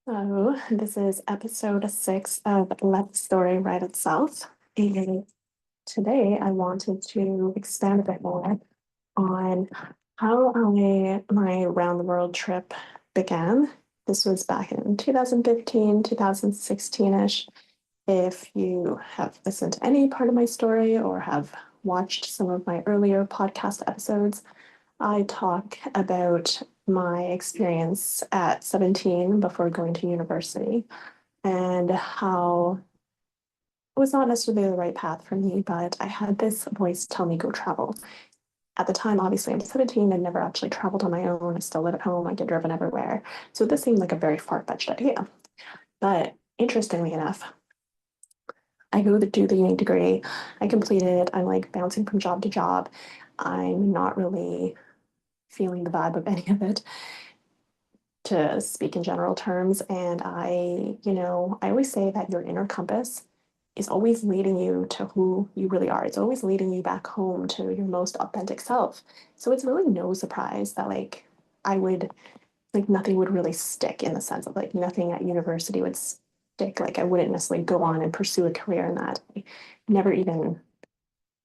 So this is episode 6 of Let the Story Write Itself. And today I wanted to expand a bit more on how my round the world trip began. This was back in 2015, 2016-ish. If you have listened to any part of my story or have watched some of my earlier podcast episodes, I talk about my experience at 17 before going to university and how it was not necessarily the right path for me, but I had this voice tell me go travel. At the time, obviously, I'm 17 and never actually traveled on my own. I still live at home. I get driven everywhere. So this seemed like a very far-fetched idea. But interestingly enough, I go to do the uni degree. I complete it. I'm like bouncing from job to job. I'm not really feeling the vibe of any of it, to speak in general terms. And I always say that your inner compass is always leading you to who you really are. It's always leading you back home to your most authentic self. So it's really no surprise that I would nothing would really stick, in the sense of nothing at university would stick. I wouldn't necessarily go on and pursue a career in that. I never even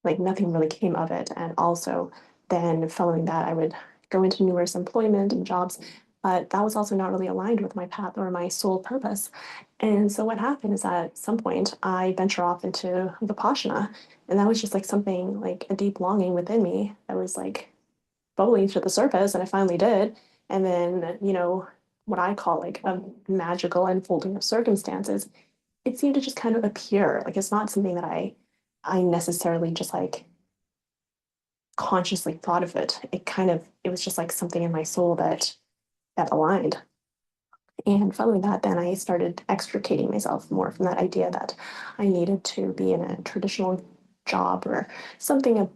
nothing really came of it. And also then following that, I would go into numerous employment and jobs, but that was also not really aligned with my path or my sole purpose. And so what happened is that at some point I venture off into Vipassana, and that was just something, a deep longing within me that was bubbling to the surface, and I finally did. And then, what I call a magical unfolding of circumstances, it seemed to just kind of appear. It's not something that I necessarily just consciously thought of it. It was just something in my soul that aligned. And following that, then I started extricating myself more from that idea that I needed to be in a traditional job or something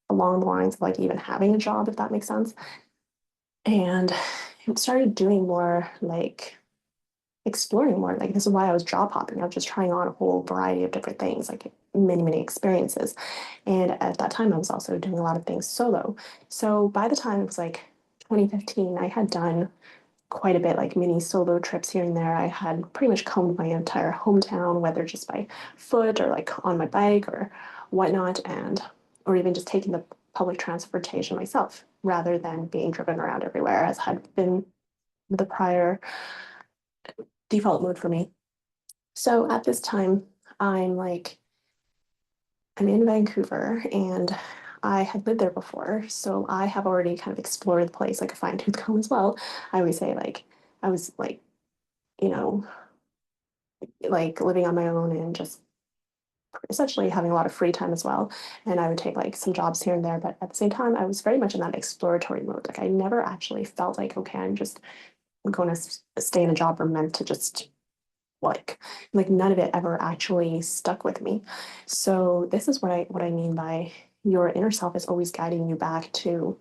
along the lines of even having a job, if that makes sense. And started doing more exploring more. This is why I was job hopping. I was just trying on a whole variety of different things, many, many experiences. And at that time, I was also doing a lot of things solo. So by the time it was 2015, I had done quite a bit, mini solo trips here and there. I had pretty much combed my entire hometown, whether just by foot or on my bike or whatnot, or even just taking the public transportation myself rather than being driven around everywhere, as had been the prior default mode for me. So at this time, I'm in Vancouver, and I had lived there before, so I have already kind of explored the place like a fine-tooth comb as well. I always say I was you know, living on my own and just essentially having a lot of free time as well. And I would take some jobs here and there, but at the same time, I was very much in that exploratory mode. I never actually felt okay, I'm just going to stay in a job or meant to just none of it ever actually stuck with me. So this is what I mean by your inner self is always guiding you back to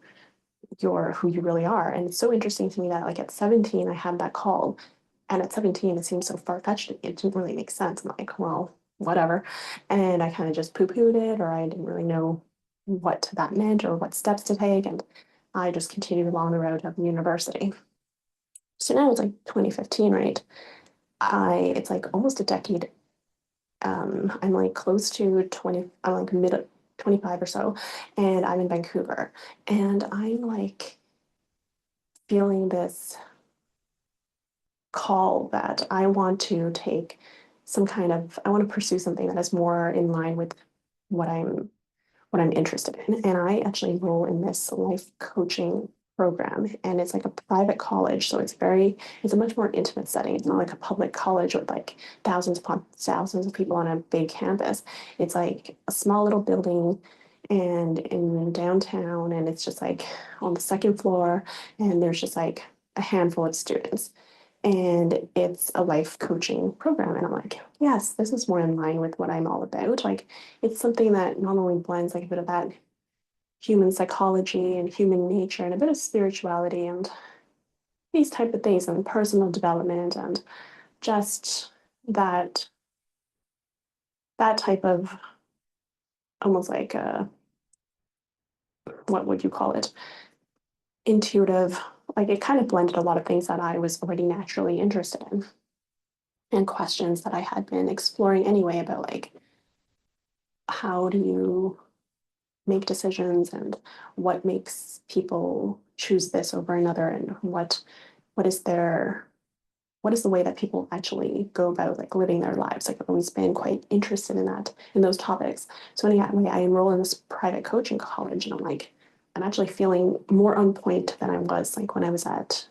your who you really are. And it's so interesting to me that at 17 I had that call, and at 17 it seemed so far-fetched, it didn't really make sense. I'm well, whatever. And I kind of just poo-pooed it, or I didn't really know what that meant or what steps to take, and I just continued along the road of university. So now it's 2015, right? It's almost a decade. I'm close to 20, I'm mid 25 or so, and I'm in Vancouver, and I'm feeling this call that I want to take I want to pursue something that is more in line with what I'm interested in. And I actually enroll in this life coaching program, and it's a private college. So it's a much more intimate setting. It's not a public college with thousands upon thousands of people on a big campus. It's a small little building and in downtown, and it's just on the second floor, and there's just a handful of students. And it's a life coaching program. And I'm yes, this is more in line with what I'm all about. It's something that not only blends a bit of that human psychology and human nature and a bit of spirituality and these type of things and personal development and just that type of almost what would you call it? Intuitive like it kind of blended a lot of things that I was already naturally interested in and questions that I had been exploring anyway about like how do you make decisions and what makes people choose this over another and what is their what is the way that people actually go about like living their lives. Like I've always been quite interested in that, in those topics. So when I enroll in this private coaching college and I'm actually feeling more on point than I was like when I was at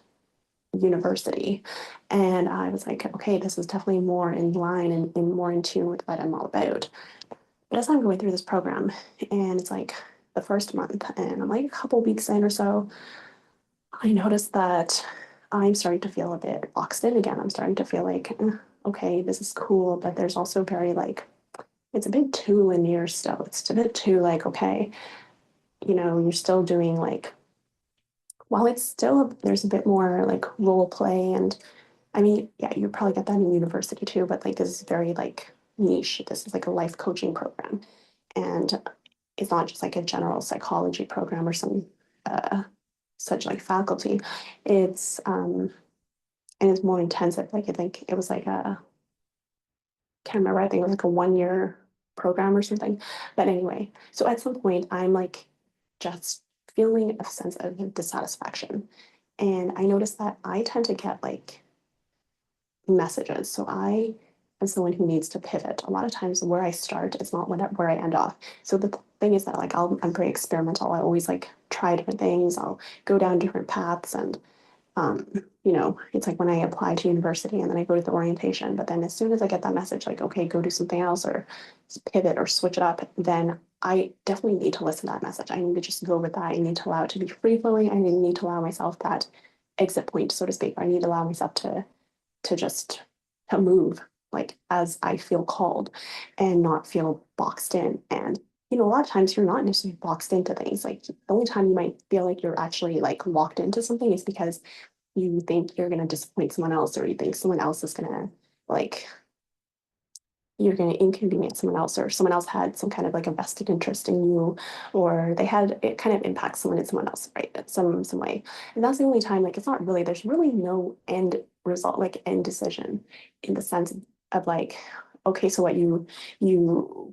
university. And I was like, okay, this is definitely more in line and more in tune with what I'm all about. But as I'm going through this program, and it's like the first month, and I'm like a couple weeks in or so, I noticed that I'm starting to feel a bit boxed in again. I'm starting to feel like, okay, this is cool, but there's also very like, it's a bit too linear still. It's a bit too like, okay, you're still doing like, while it's still, there's a bit more like role play. And I mean, yeah, you probably get that in university too, but like this is very like niche. This is like a life coaching program. And it's not just like a general psychology program or some such like faculty. It's and it's more intensive. Like I think it was like a can't remember. I think it was like a 1 year program or something. But anyway, so at some point I'm like just feeling a sense of dissatisfaction. And I noticed that I tend to get like messages. So I am someone who needs to pivot. A lot of times where I start is not where I end off. So the thing is that like I'm very experimental. I always like try different things. I'll go down different paths and um, it's like when I apply to university and then I go to the orientation, but then as soon as I get that message, like, okay, go do something else or pivot or switch it up, then I definitely need to listen to that message. I need to just go with that. I need to allow it to be free flowing. I need to allow myself that exit point, so to speak. I need to allow myself to just to move like as I feel called and not feel boxed in. And a lot of times you're not necessarily boxed into things. Like the only time you might feel like you're actually like locked into something is because you think you're going to disappoint someone else or you think someone else is going to like you're going to inconvenience someone else or someone else had some kind of like a vested interest in you or they had it kind of impacts someone in someone else, right, in some way. And that's the only time like it's not really there's really no end result like end decision in the sense of like okay, so what you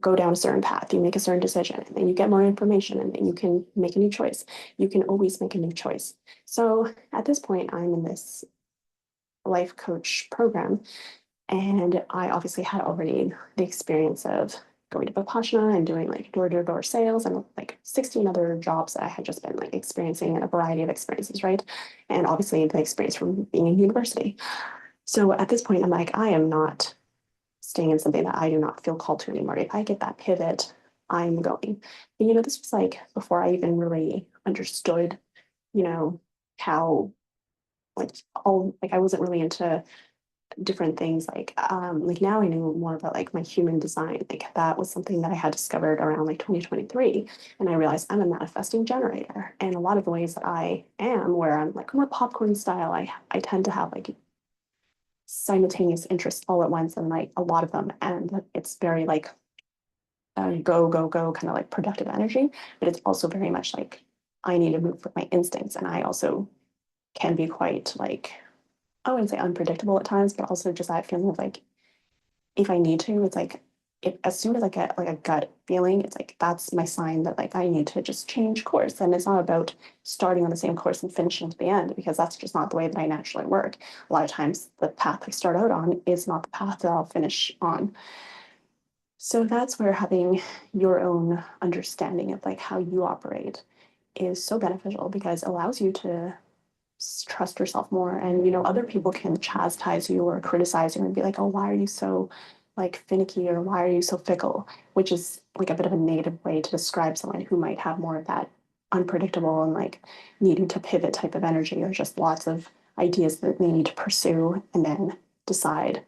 go down a certain path, you make a certain decision and then you get more information and then you can make a new choice. You can always make a new choice. So at this point I'm in this life coach program and I obviously had already the experience of going to Vipassana and doing like door-to-door sales and like 16 other jobs that I had just been like experiencing in a variety of experiences, right? And obviously the experience from being in university. So at this point, I'm like, I am not staying in something that I do not feel called to anymore. If I get that pivot, I'm going. And this was like before I even really understood, you know, how like all like I wasn't really into different things like now I knew more about like my human design. Like that was something that I had discovered around like 2023 and I realized I'm a manifesting generator and a lot of the ways that I am where I'm like more popcorn style. I tend to have like simultaneous interests all at once and like a lot of them and it's very like go go go kind of like productive energy, but it's also very much like I need to move with my instincts and I also can be quite like I wouldn't say unpredictable at times, but also just that feeling of like, if I need to, it's like, if, as soon as I get like a gut feeling, it's like, that's my sign that like I need to just change course. And it's not about starting on the same course and finishing to the end, because that's just not the way that I naturally work. A lot of times the path I start out on is not the path that I'll finish on. So that's where having your own understanding of like how you operate is so beneficial because it allows you to trust yourself more and other people can chastise you or criticize you and be like, oh, why are you so like finicky or why are you so fickle, which is like a bit of a negative way to describe someone who might have more of that unpredictable and like needing to pivot type of energy or just lots of ideas that they need to pursue and then decide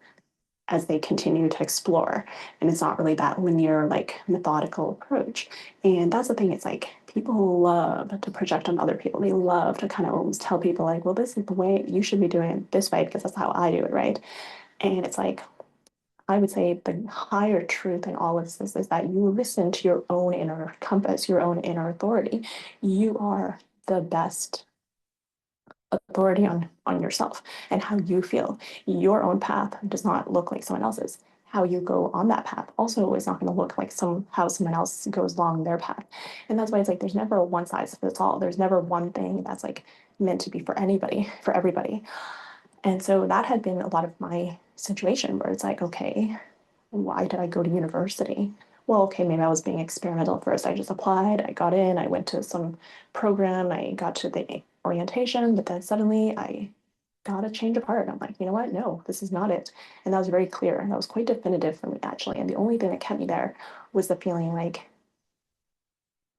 as they continue to explore. And it's not really that linear, like methodical approach. And that's the thing, it's like people love to project on other people. They love to kind of almost tell people, like, well, this is the way you should be doing it this way because that's how I do it, right? And it's like, I would say the higher truth in all of this is that you listen to your own inner compass, your own inner authority. You are the best authority on yourself and how you feel. Your own path does not look like someone else's. How you go on that path also is not going to look like how someone else goes along their path. And that's why it's like there's never a one size fits all. There's never one thing that's like meant to be for anybody, for everybody. And so that had been a lot of my situation where it's like, okay, why did I go to university? Well, okay, maybe I was being experimental at first. I just applied, I got in, I went to some program, I got to the orientation, but then suddenly I got a change of heart. I'm like, you know what? No, this is not it. And that was very clear. That was quite definitive for me, actually. And the only thing that kept me there was the feeling like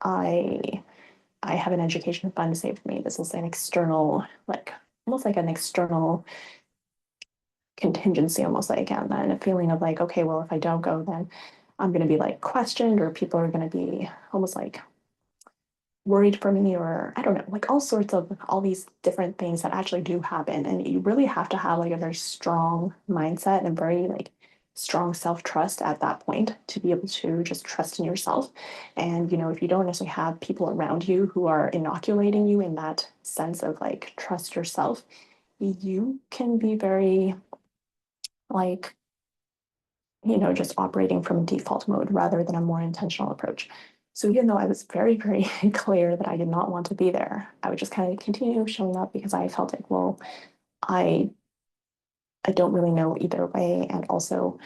I I have an education fund saved for me. This is an external, like almost like an external contingency, almost like, and then a feeling of like, okay, well, if I don't go, then I'm going to be like questioned, or people are going to be almost like worried for me, or I don't know, like all sorts of all these different things that actually do happen. And you really have to have like a very strong mindset and very like strong self-trust at that point to be able to just trust in yourself. And if you don't necessarily have people around you who are inoculating you in that sense of like trust yourself, you can be very like just operating from default mode rather than a more intentional approach. So even though I was very, very clear that I did not want to be there, I would just kind of continue showing up because I felt like, well, I I don't really know either way. And also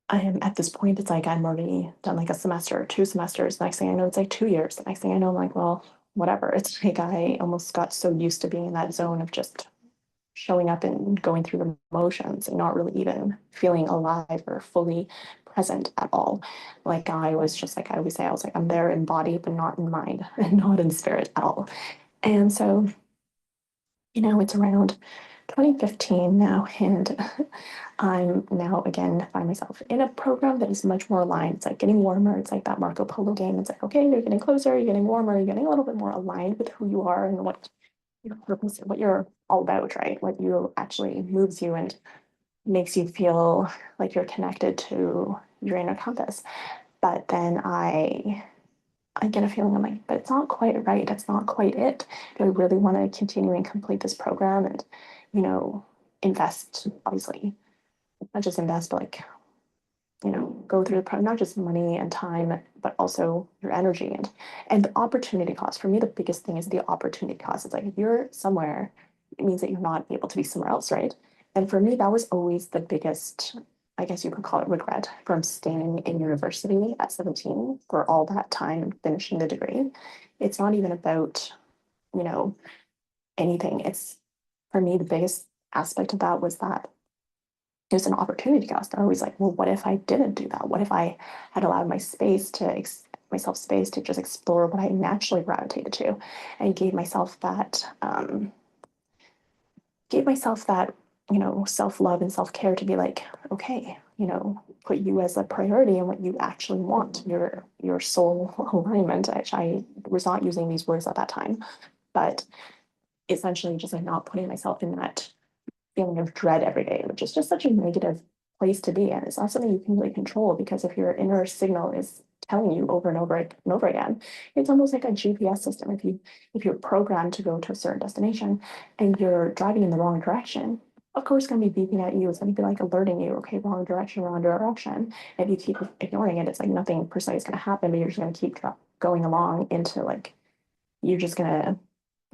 I am at this point, it's like I'm already done like a semester, 2 semesters. Next thing I know, it's like 2 years. The next thing I know, I'm like, well, whatever. It's like I almost got so used to being in that zone of just showing up and going through the motions and not really even feeling alive or fully present at all. Like I was just like I always say, I was like, I'm there in body, but not in mind and not in spirit at all. And so, it's around 2015 now, and I'm now again find myself in a program that is much more aligned. It's like getting warmer. It's like that Marco Polo game. It's like, okay, you're getting closer, you're getting warmer, you're getting a little bit more aligned with who you are and what your purpose, what you're all about, right? What you actually moves you and makes you feel like you're connected to your inner compass. But then I get a feeling I'm like, but it's not quite right. That's not quite it. Do I really want to continue and complete this program and, invest, obviously, not just invest, but like, go through the program, not just money and time, but also your energy and the opportunity cost. For me, the biggest thing is the opportunity cost. It's like if you're somewhere, it means that you're not able to be somewhere else, right? And for me, that was always the biggest, I guess you could call it regret from staying in university at 17 for all that time and finishing the degree. It's not even about, you know, anything. It's for me, the biggest aspect of that was that it was an opportunity cost. I was like, well, what if I didn't do that? What if I had allowed myself space to just explore what I naturally gravitated to, and gave myself that self love and self care to be like, okay, put you as a priority and what you actually want, your soul alignment. I was not using these words at that time, but essentially just like not putting myself in that feeling of dread every day, which is just such a negative place to be in. It's not something you can really control because if your inner signal is telling you over and over and over again, it's almost like a GPS system. If you're programmed to go to a certain destination and you're driving in the wrong direction, of course it's going to be beeping at you. It's going to be like alerting you, okay, wrong direction, wrong direction. If you keep ignoring it, it's like nothing per se is going to happen, but you're just going to keep going along into like you're just going to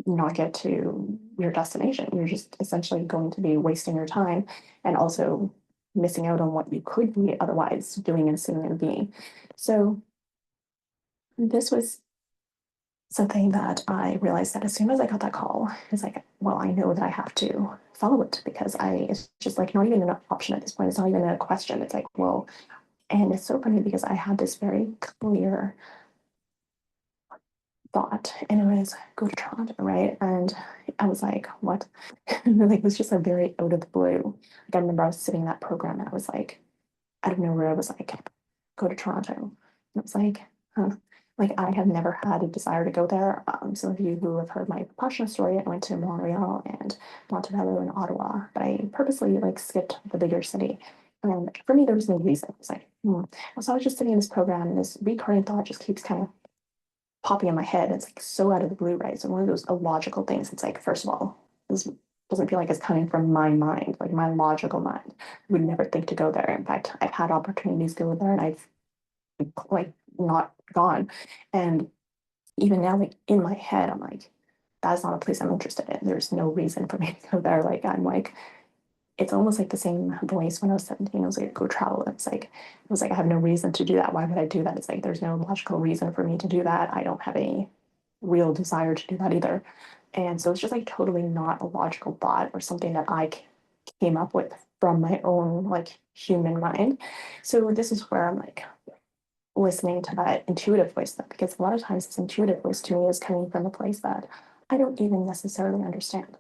not get to your destination. You're just essentially going to be wasting your time and also missing out on what you could be otherwise doing and sitting and being. So this was something that I realized that as soon as I got that call, it's like, well, I know that I have to follow it because it's just like not even an option at this point. It's not even a question. It's like, well, and it's so funny because I had this very clear thought, and it was go to Toronto, right? And I was like, what? Like it was just a very out of the blue. Like I remember I was sitting in that program and I was like, I don't know where I was like, go to Toronto. And I was like, huh. Like I have never had a desire to go there. Some of you who have heard my passion story, I went to Montreal and Montebello and Ottawa, but I purposely like skipped the bigger city. And for me, there was no reason. It was like, So I was just sitting in this program and this recurring thought just keeps kind of popping in my head. It's like so out of the blue, right? So one of those illogical things. It's like, first of all, this doesn't feel like it's coming from my mind, like my logical mind. I would never think to go there. In fact, I've had opportunities to go there and I've like not gone. And even now, like in my head, I'm like, that's not a place I'm interested in. There's no reason for me to go there. Like I'm like, it's almost like the same voice when I was 17. I was like, go travel. It was like I have no reason to do that. Why would I do that? It's like there's no logical reason for me to do that. I don't have any real desire to do that either. And so it's just like totally not a logical thought or something that I came up with from my own like human mind. So this is where I'm like listening to that intuitive voice though, because a lot of times this intuitive voice to me is coming from a place that I don't even necessarily understand.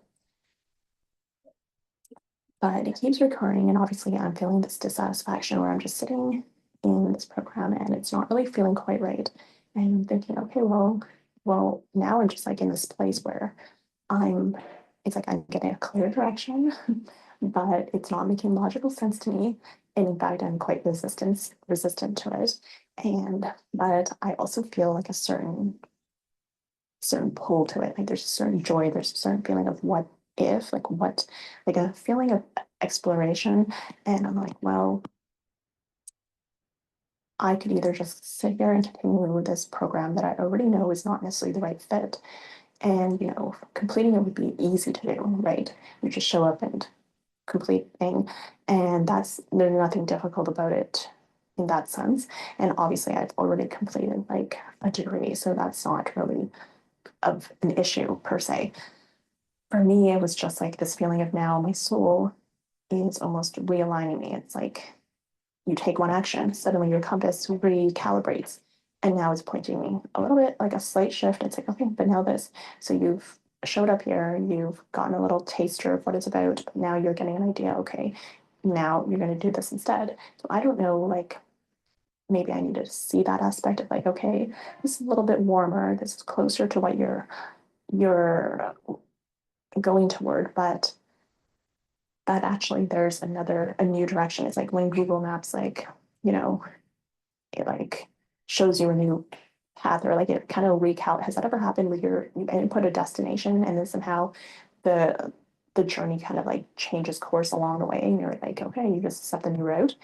But it keeps recurring, and obviously I'm feeling this dissatisfaction where I'm just sitting in this program and it's not really feeling quite right. And I'm thinking, okay, well, now I'm just like in this place where I'm, it's like I'm getting a clear direction, but it's not making logical sense to me. And in fact, I'm quite resistant to it. And but I also feel like a certain pull to it. Like there's a certain joy, there's a certain feeling of what if, like what, like a feeling of exploration. And I'm like, well, I could either just sit here and continue with this program that I already know is not necessarily the right fit. And, completing it would be easy to do, right? You just show up and complete thing. And there's nothing difficult about it in that sense. And obviously I've already completed like a degree, so that's not really of an issue per se. For me, it was just like this feeling of now my soul is almost realigning me. It's like you take one action, suddenly your compass recalibrates, and now it's pointing me a little bit like a slight shift. It's like, okay, but now this. So you've showed up here, you've gotten a little taster of what it's about, but now you're getting an idea, okay, now you're going to do this instead. So I don't know, like, maybe I need to see that aspect of like, okay, this is a little bit warmer, this is closer to what you're going toward, but that actually there's a new direction. It's like when Google Maps, like, you know, it like shows you a new path, or like it kind of recal. Has that ever happened where you input a destination and then somehow the the journey kind of like changes course along the way and you're like, okay, you just set the new route.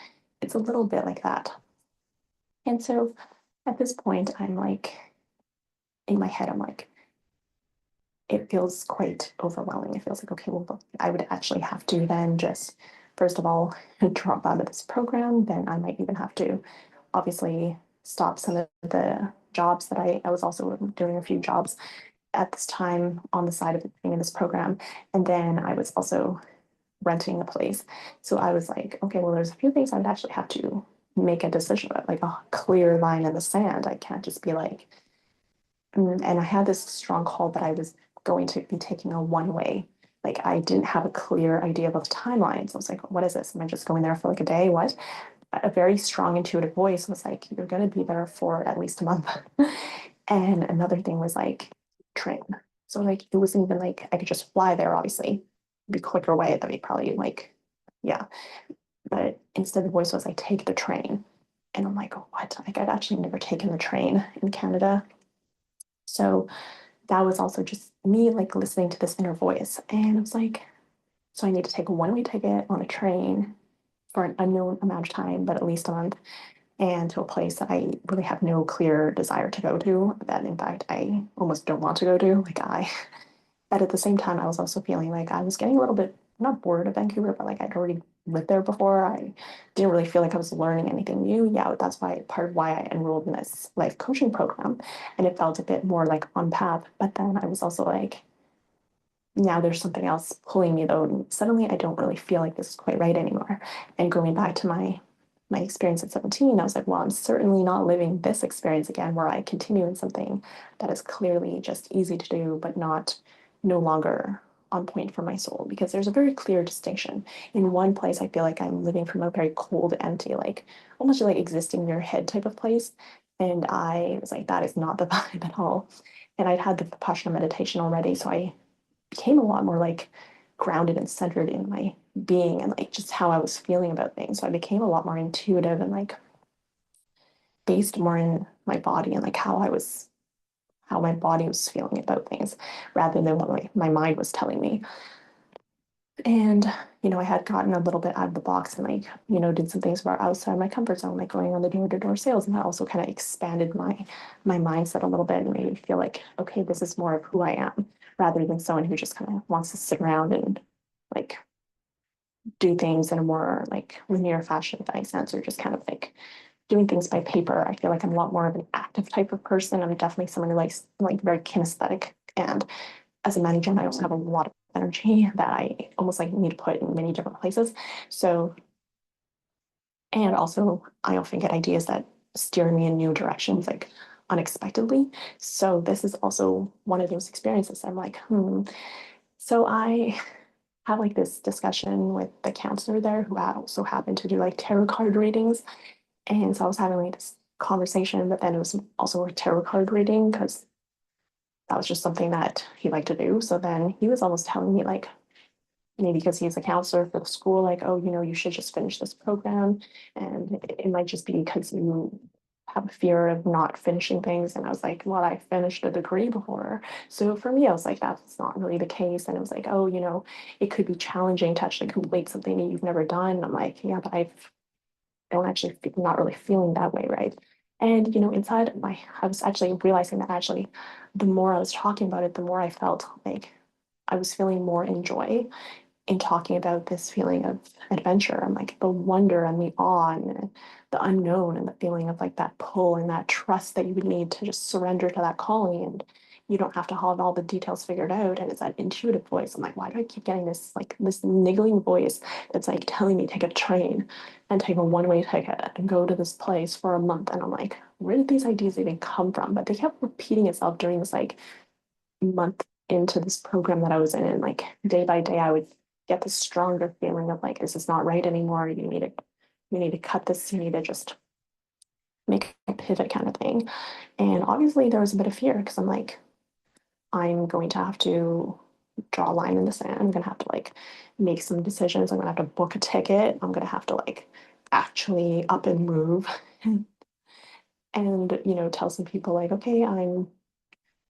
It's a little bit like that. And so at this point, I'm like, in my head, I'm like, it feels quite overwhelming. It feels like, okay, well, I would actually have to then just, first of all, drop out of this program. Then I might even have to obviously stop some of the jobs that I was also doing a few jobs at this time on the side of being in this program. And then I was also renting a place. So I was like, okay, well, there's a few things I would actually have to make a decision about, like a clear line in the sand. I can't just be like, and I had this strong call that I was going to be taking a one way. Like I didn't have a clear idea of the timelines. I was like, what is this? Am I just going there for like a day? What? A very strong intuitive voice was like, you're going to be there for at least a month. And another thing was like, train. So like it wasn't even like I could just fly there, obviously. It'd be quicker way. That'd be probably like, yeah. But instead the voice was like, take the train. And I'm like, what? Like I've actually never taken the train in Canada. So that was also just me like listening to this inner voice. And I was like, so I need to take a one-way ticket on a train for an unknown amount of time, but at least a month, and to a place that I really have no clear desire to go to, that in fact I almost don't want to go to. But at the same time, I was also feeling like I was getting a little bit not bored of Vancouver, but like I'd already lived there before. I didn't really feel like I was learning anything new. Yeah, that's why part of why I enrolled in this life coaching program, and it felt a bit more like on path. But then I was also like, now there's something else pulling me though, and suddenly I don't really feel like this is quite right anymore. And going back to my experience at 17, I was like, well, I'm certainly not living this experience again where I continue in something that is clearly just easy to do, but not no longer on point for my soul, because there's a very clear distinction. In one place, I feel like I'm living from a very cold, empty, like almost like existing in your head type of place. And I was like, that is not the vibe at all. And I'd had the Vipassana meditation already, so I became a lot more like grounded and centered in my being and like just how I was feeling about things. So I became a lot more intuitive and like based more in my body and like how I was how my body was feeling about things rather than what my mind was telling me. And, I had gotten a little bit out of the box and did some things about outside my comfort zone, like going on the door-to-door sales. And that also kind of expanded my mindset a little bit and made me feel like, okay, this is more of who I am rather than someone who just kind of wants to sit around and like do things in a more like linear fashion, if that makes sense, or just kind of like doing things by paper. I feel like I'm a lot more of an active type of person. I'm definitely someone who likes like very kinesthetic. And as a manigen, I also have a lot of energy that I almost like need to put in many different places. So, and also I often get ideas that steer me in new directions, like unexpectedly. So this is also one of those experiences. I'm like, So I have like this discussion with the counselor there who also happened to do like tarot card readings. And so I was having like this conversation, but then it was also a tarot card reading because that was just something that he liked to do. So then he was almost telling me like, maybe because he's a counselor for the school, like, oh, you should just finish this program. And it might just be because you have a fear of not finishing things. And I was like, well, I finished a degree before. So for me, I was like, that's not really the case. And it was like, oh, it could be challenging to actually complete something that you've never done. And I'm like, yeah, but I don't actually, not really feeling that way, right? And, inside I was actually realizing that actually the more I was talking about it, the more I felt like I was feeling more enjoy in talking about this feeling of adventure and like the wonder and the awe and the unknown and the feeling of like that pull and that trust that you would need to just surrender to that calling and you don't have to have all the details figured out and it's that intuitive voice. I'm like, why do I keep getting this niggling voice that's like telling me take a train and take a one-way ticket and go to this place for a month? And I'm like, where did these ideas even come from? But they kept repeating itself during this like month into this program that I was in, and like day by day, I would get this stronger feeling of like this is not right anymore. You need to cut this. You need to just make a pivot kind of thing. And obviously, there was a bit of fear because I'm like, I'm going to have to draw a line in the sand. I'm gonna have to like make some decisions. I'm gonna have to book a ticket. I'm gonna have to like actually up and move and tell some people like, okay, I'm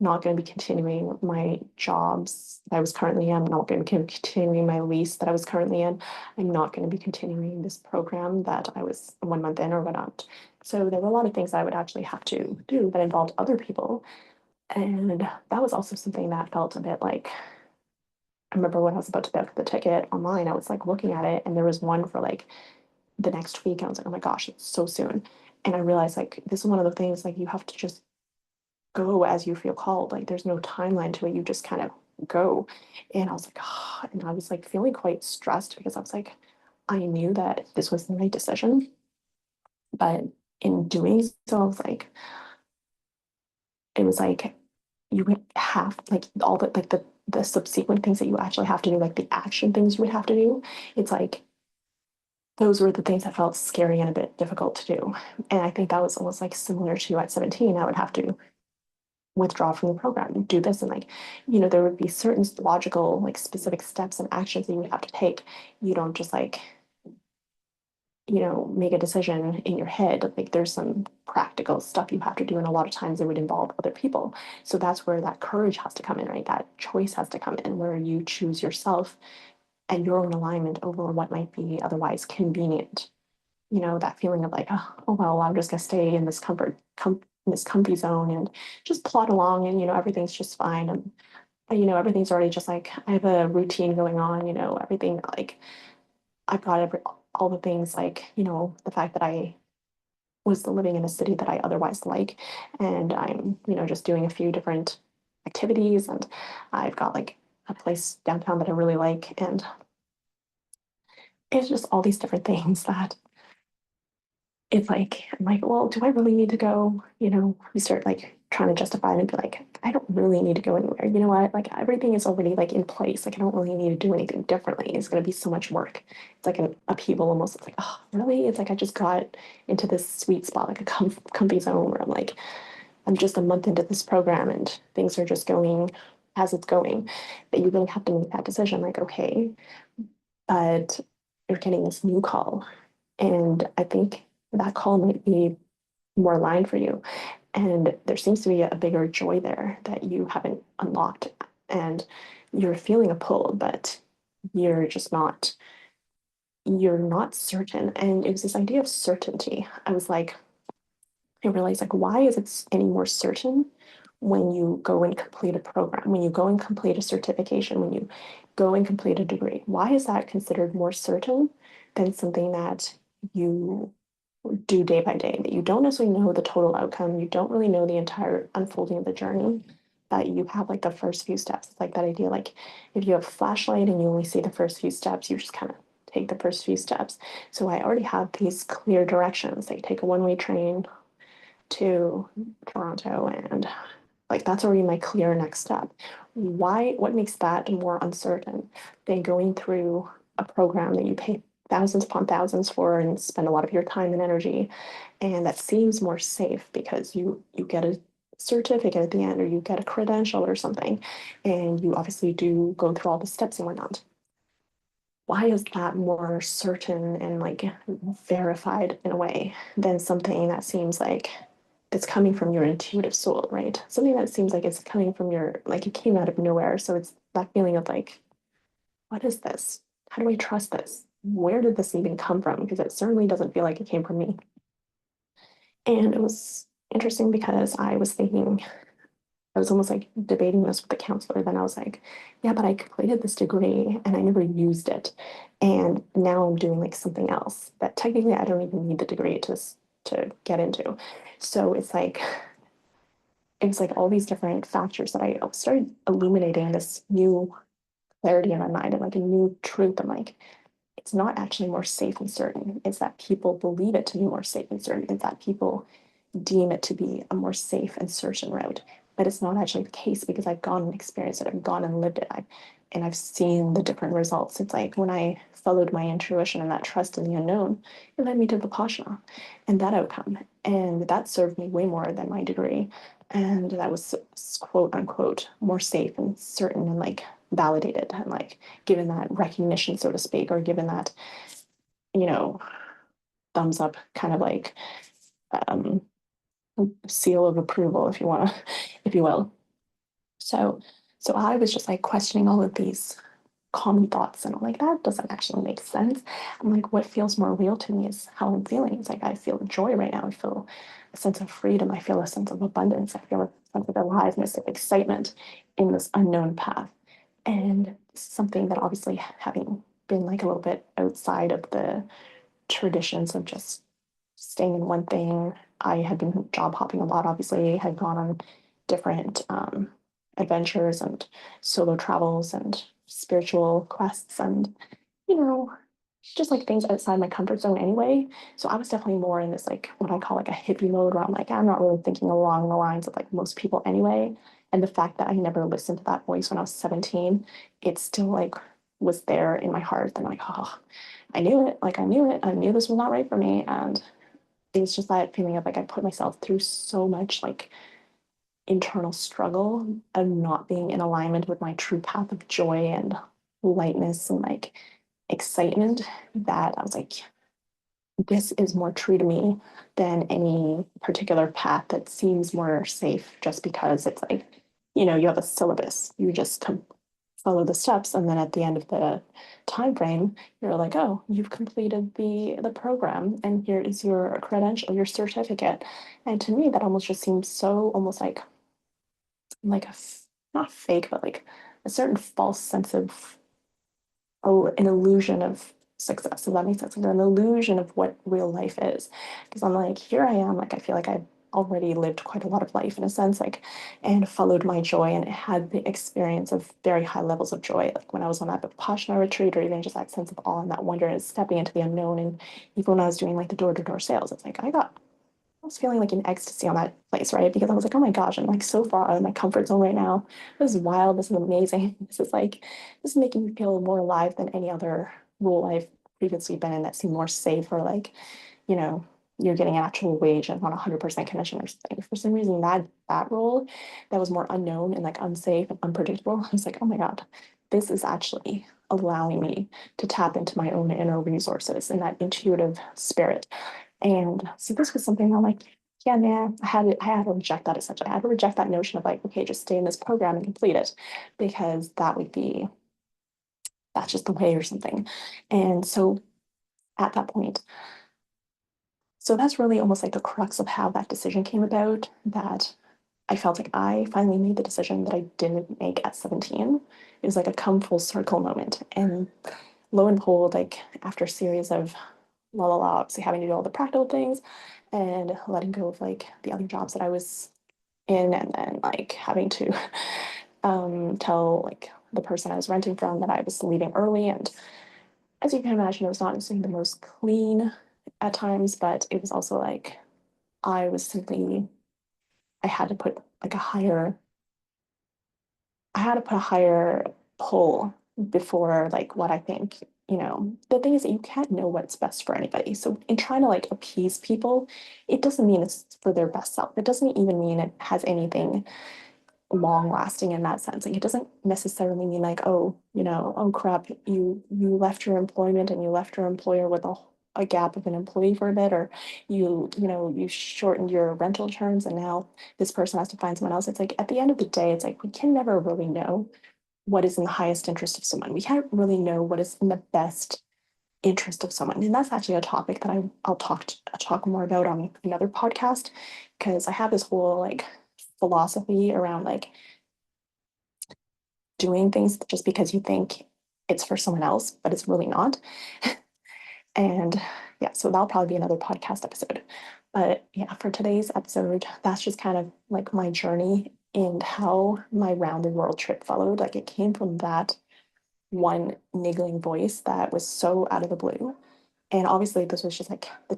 not going to be continuing my jobs that I was currently in. I'm not going to be continuing my lease that I was currently in. I'm not going to be continuing this program that I was 1 month in or whatnot. So there were a lot of things I would actually have to do that involved other people. And that was also something that felt a bit like, I remember when I was about to book the ticket online, I was like looking at it and there was one for like the next week. And I was like, oh my gosh, it's so soon. And I realized like this is one of the things like you have to just go as you feel called. Like there's no timeline to it. You just kind of go. And I was like, oh, and I was like feeling quite stressed because I was like, I knew that this was the right decision. But in doing so, I was like, it was like you would have like all the subsequent things that you actually have to do, like the action things you would have to do. It's like those were the things that felt scary and a bit difficult to do. And I think that was almost like similar to at 17. I would have to withdraw from the program, do this, and like, there would be certain logical, like specific steps and actions that you would have to take. You don't just like, make a decision in your head. Like there's some practical stuff you have to do, and a lot of times it would involve other people. So that's where that courage has to come in, right? That choice has to come in where you choose yourself and your own alignment over what might be otherwise convenient. That feeling of like, oh well, I'm just gonna stay in this in this comfy zone and just plod along and everything's just fine and everything's already just like I have a routine going on, everything like I've got all the things like, the fact that I was living in a city that I otherwise like and I'm, just doing a few different activities and I've got like a place downtown that I really like and it's just all these different things that it's like, I'm like, well, do I really need to go? We start like trying to justify it and be like, I don't really need to go anywhere. You know what? Like everything is already like in place. Like I don't really need to do anything differently. It's going to be so much work. It's like an upheaval almost. It's like, oh, really? It's like I just got into this sweet spot, like a comfy zone where I'm like, I'm just a month into this program and things are just going as it's going. But you really have to make that decision. Like, okay, but you're getting this new call. And I think that call might be more aligned for you. And there seems to be a bigger joy there that you haven't unlocked. And you're feeling a pull, but you're just not, you're not certain. And it was this idea of certainty. I was like, I realized like, why is it any more certain when you go and complete a program, when you go and complete a certification, when you go and complete a degree? Why is that considered more certain than something that you do day by day, that you don't necessarily know the total outcome, you don't really know the entire unfolding of the journey, that you have like the first few steps? It's like that idea, like if you have a flashlight and you only see the first few steps, you just kind of take the first few steps. So I already have these clear directions. Like take a one-way train to Toronto, and like that's already my clear next step. What makes that more uncertain than going through a program that you pay thousands upon thousands for and spend a lot of your time and energy, and that seems more safe because you get a certificate at the end, or you get a credential or something, and you obviously do go through all the steps and whatnot? Why is that more certain and like verified in a way than something that seems like it's coming from your intuitive soul, right? Something that seems like it's coming from your, like it came out of nowhere. So it's that feeling of like, what is this? How do I trust this? Where did this even come from? Because it certainly doesn't feel like it came from me. And it was interesting because I was thinking, I was almost like debating this with the counselor. Then I was like, yeah, but I completed this degree and I never used it. And now I'm doing like something else that technically I don't even need the degree to get into. So it's like it was like all these different factors that I started illuminating this new clarity in my mind and like a new truth. I'm like, it's not actually more safe and certain. It's that people believe it to be more safe and certain. It's that people deem it to be a more safe and certain route. But it's not actually the case because I've gone and experienced it. I've gone and lived it. And I've seen the different results. It's like when I followed my intuition and that trust in the unknown, it led me to Vipassana and that outcome. And that served me way more than my degree. And that was quote unquote more safe and certain and like validated and like given that recognition, so to speak, or given that, you know, thumbs up kind of like um, seal of approval, if you want to, if you will. So, so I was just like questioning all of these common thoughts, and I'm like, that doesn't actually make sense. I'm like, what feels more real to me is how I'm feeling. It's like I feel joy right now. I feel a sense of freedom. I feel a sense of abundance. I feel a sense of aliveness, of excitement in this unknown path. And something that obviously having been like a little bit outside of the traditions of just staying in one thing. I had been job hopping a lot, obviously, had gone on different adventures and solo travels and spiritual quests and, you know, just like things outside my comfort zone anyway. So I was definitely more in this like what I call like a hippie mode where I'm like, I'm not really thinking along the lines of like most people anyway. And the fact that I never listened to that voice when I was 17, it still like was there in my heart. And like, oh, I knew it. Like I knew it. I knew this was not right for me. And it was just that feeling of like I put myself through so much like internal struggle of not being in alignment with my true path of joy and lightness and like excitement that I was like, this is more true to me than any particular path that seems more safe just because it's like, you have a syllabus. You just follow the steps, and then at the end of the time frame, you're like, oh, you've completed the program, and here is your credential, your certificate. And to me, that almost just seems so almost like not fake, but like a certain false sense of an illusion of success. If that makes sense, like an illusion of what real life is. Because I'm like, here I am, like I feel like I've already lived quite a lot of life in a sense, like, and followed my joy and had the experience of very high levels of joy. Like when I was on that Vipassana retreat, or even just that sense of awe and that wonder and stepping into the unknown. And even when I was doing like the door-to-door sales, it's like I was feeling like an ecstasy on that place, right? Because I was like, oh my gosh, I'm like so far out of my comfort zone right now. This is wild. This is amazing. This is making me feel more alive than any other role I've previously been in that seemed more safe, or like, you know, you're getting an actual wage and not 100% commission or something. For some reason, that role that was more unknown and like unsafe and unpredictable, I was like, oh my God, this is actually allowing me to tap into my own inner resources and that intuitive spirit. And so this was something I'm like, yeah, man, I had to reject that essentially. I had to reject that notion of like, okay, just stay in this program and complete it because that's just the way or something. And so at that point, so that's really almost like the crux of how that decision came about, that I felt like I finally made the decision that I didn't make at 17. It was like a come full circle moment. And lo and behold, like after a series of obviously having to do all the practical things and letting go of like the other jobs that I was in, and then like having to tell like the person I was renting from that I was leaving early. And as you can imagine, it was not necessarily the most clean at times, but it was also like I was simply, I had to put like a higher, I had to put a higher pull before like what I think. The thing is that you can't know what's best for anybody. So in trying to like appease people, it doesn't mean it's for their best self. It doesn't even mean it has anything long lasting in that sense. Like it doesn't necessarily mean like, oh, oh crap, you left your employment and you left your employer with a gap of an employee for a bit, or you shortened your rental terms and now this person has to find someone else. It's like at the end of the day, it's like we can never really know what is in the highest interest of someone. We can't really know what is in the best interest of someone. And that's actually a topic that I'll talk more about on another podcast, because I have this whole like philosophy around like doing things just because you think it's for someone else, but it's really not. And yeah, so that'll probably be another podcast episode. But yeah, for today's episode, that's just kind of like my journey and how my round the world trip followed. Like it came from that one niggling voice that was so out of the blue. And obviously this was just like the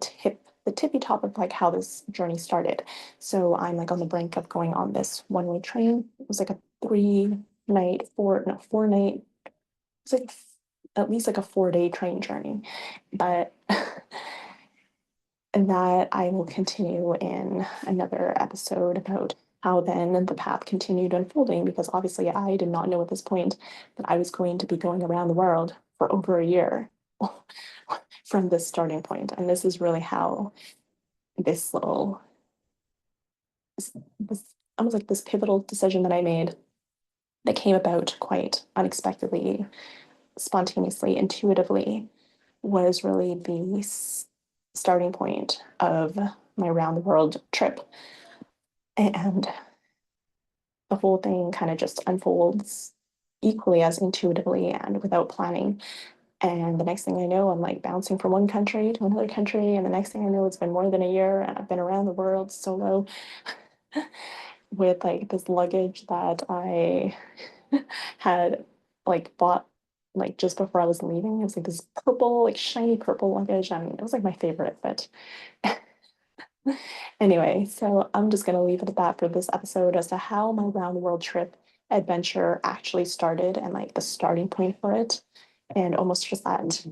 tippy top of like how this journey started. So I'm like on the brink of going on this one-way train. It was like a 3 night, 4 night, it's like at least like a 4 day train journey. But that I will continue in another episode about how then the path continued unfolding, because obviously I did not know at this point that I was going to be going around the world for over a year from this starting point. And this is really how this little, this almost like this pivotal decision that I made that came about quite unexpectedly, spontaneously, intuitively, was really the starting point of my round the world trip. And the whole thing kind of just unfolds equally as intuitively and without planning. And the next thing I know, I'm like bouncing from one country to another country. And the next thing I know, it's been more than a year and I've been around the world solo with like this luggage that I had like bought like just before I was leaving. It was like this purple, like shiny purple luggage. And it was like my favorite, but anyway, so I'm just going to leave it at that for this episode as to how my round the world trip adventure actually started and like the starting point for it. And almost just that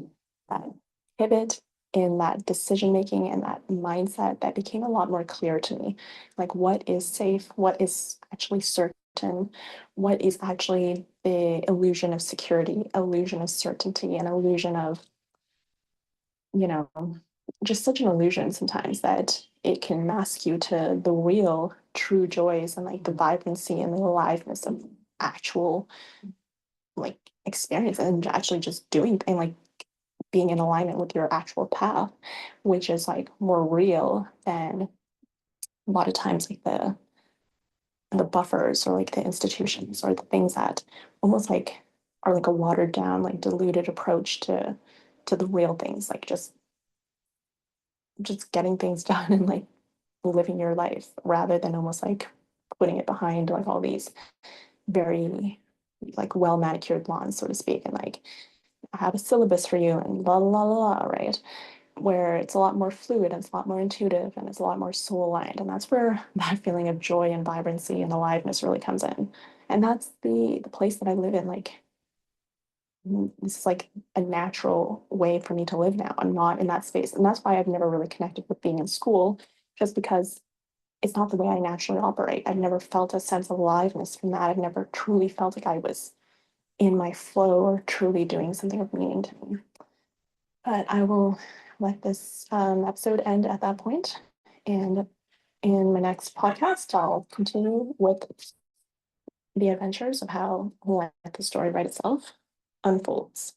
pivot in that decision making and that mindset that became a lot more clear to me. Like what is safe, what is actually certain, what is actually the illusion of security, illusion of certainty, and illusion of, you know, just such an illusion sometimes that it can mask you to the real true joys and like the vibrancy and the aliveness of actual like experience and actually just doing and like being in alignment with your actual path, which is like more real than a lot of times like the buffers or like the institutions or the things that almost like are like a watered down like diluted approach to the real things, like just getting things done and like living your life rather than almost like putting it behind like all these very like well manicured lawns, so to speak, and like I have a syllabus for you and la la la la, right? Where it's a lot more fluid and it's a lot more intuitive and it's a lot more soul aligned. And that's where that feeling of joy and vibrancy and aliveness really comes in. And that's the place that I live in. Like this is like a natural way for me to live now. I'm not in that space. And that's why I've never really connected with being in school, just because it's not the way I naturally operate. I've never felt a sense of aliveness from that. I've never truly felt like I was in my flow or truly doing something of meaning to me. But I will let this episode end at that point. And In my next podcast, I'll continue with the adventures of how let the story write itself unfolds.